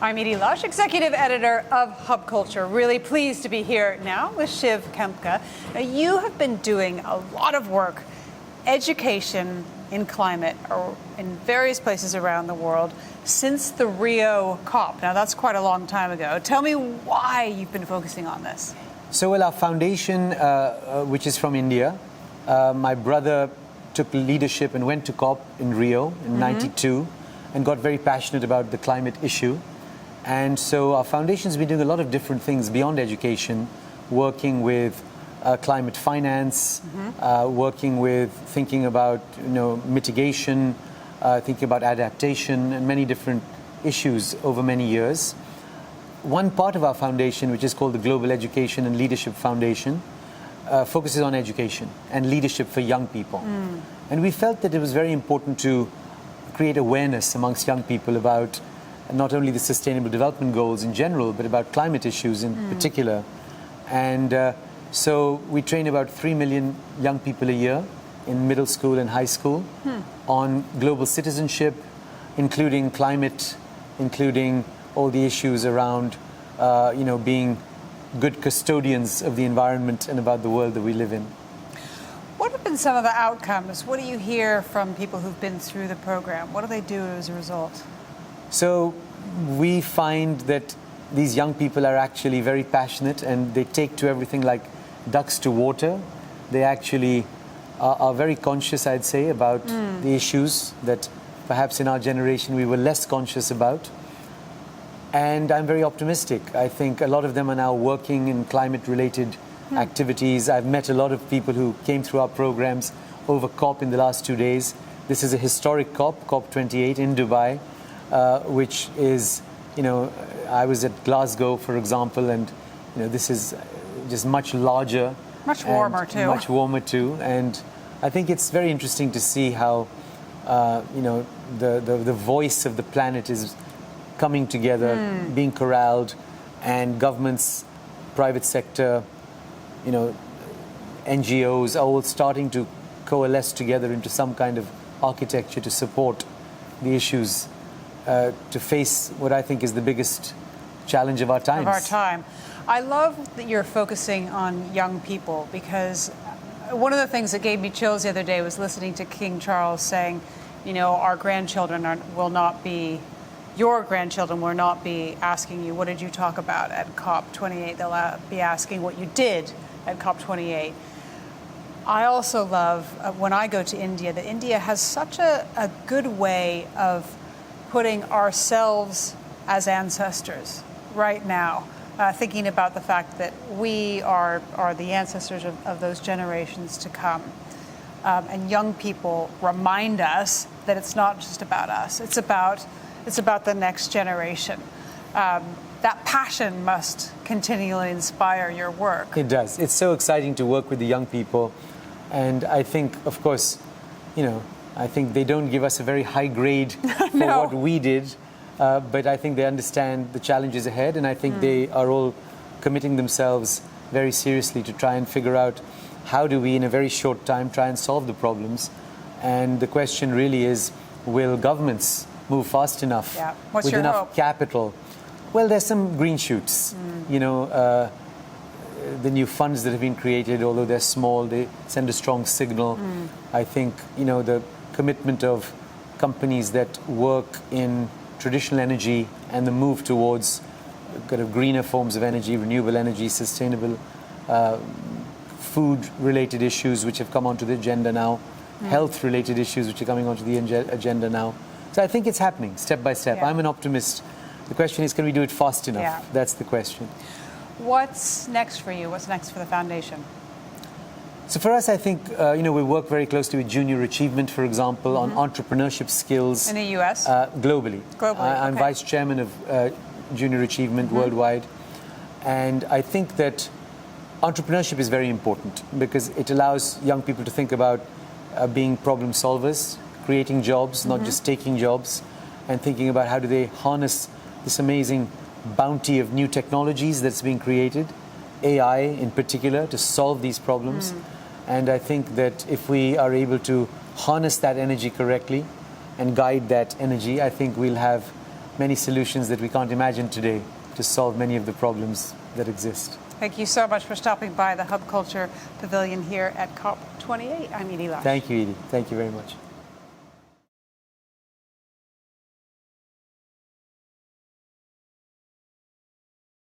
I'm Edie Lush, Executive Editor of Hub Culture. Really pleased to be here now with Siv Khemka. Now, you have been doing a lot of work, education in climate, or in various places around the world since the Rio COP. Now, that's quite a long time ago. Tell me why you've been focusing on this. So, well, our foundation, which is from India, my brother took leadership and went to COP in Rio in '92 and got very passionate about the climate issue. And so our foundation's been doing a lot of different things beyond education, working with climate finance, working with thinking about mitigation, thinking about adaptation, and many different issues over many years. One part of our foundation, which is called the Global Education and Leadership Foundation, focuses on education and leadership for young people. And we felt that it was very important to create awareness amongst young people about not only the Sustainable Development Goals in general, but about climate issues in particular. And so we train about 3 million young people a year in middle school and high school on global citizenship, including climate, including all the issues around, being good custodians of the environment and about the world that we live in. What have been some of the outcomes? What do you hear from people who've been through the program? What do they do as a result? So we find that these young people are actually very passionate and they take to everything like ducks to water. They actually are very conscious, I'd say, about the issues that perhaps in our generation we were less conscious about. And I'm very optimistic. I think a lot of them are now working in climate-related activities. I've met a lot of people who came through our programs over COP in the last 2 days. This is a historic COP, COP28 in Dubai, which is, I was at Glasgow, for example, and, this is just much larger. Much warmer, too. Much warmer, too. And I think it's very interesting to see how, the voice of the planet is coming together, being corralled, and governments, private sector, NGOs are all starting to coalesce together into some kind of architecture to support the issues, to face what I think is the biggest challenge of our times. Of our time. I love that you're focusing on young people, because one of the things that gave me chills the other day was listening to King Charles saying, our grandchildren your grandchildren will not be asking you, what did you talk about at COP28? They'll be asking what you did at COP28. I also love, when I go to India, that India has such a good way of putting ourselves as ancestors right now, thinking about the fact that we are the ancestors of those generations to come. And young people remind us that it's not just about us, it's about the next generation. That passion must continually inspire your work. It does. It's so exciting to work with the young people. And I think, of course, I think they don't give us a very high grade for what we did. But I think they understand the challenges ahead. And I think they are all committing themselves very seriously to try and figure out how do we, in a very short time, try and solve the problems. And the question really is, will governments move fast enough with enough hope? Capital? Well, there's some green shoots. The new funds that have been created, although they're small, they send a strong signal. I think, the commitment of companies that work in traditional energy and the move towards kind of greener forms of energy, renewable energy, sustainable food-related issues which have come onto the agenda now, health-related issues which are coming onto the agenda now. So I think it's happening step by step. I'm an optimist. The question is, can we do it fast enough? That's the question. What's next for you? What's next for the foundation? So for us, I think, we work very closely with Junior Achievement, for example, on entrepreneurship skills. In the U.S.? Globally. I'm vice chairman of Junior Achievement worldwide. And I think that entrepreneurship is very important because it allows young people to think about being problem solvers, creating jobs, not just taking jobs, and thinking about how do they harness this amazing bounty of new technologies that's being created, AI in particular, to solve these problems. And I think that if we are able to harness that energy correctly and guide that energy, I think we'll have many solutions that we can't imagine today to solve many of the problems that exist. Thank you so much for stopping by the Hub Culture Pavilion here at COP28. I'm Edie Lush. Thank you, Edie. Thank you very much.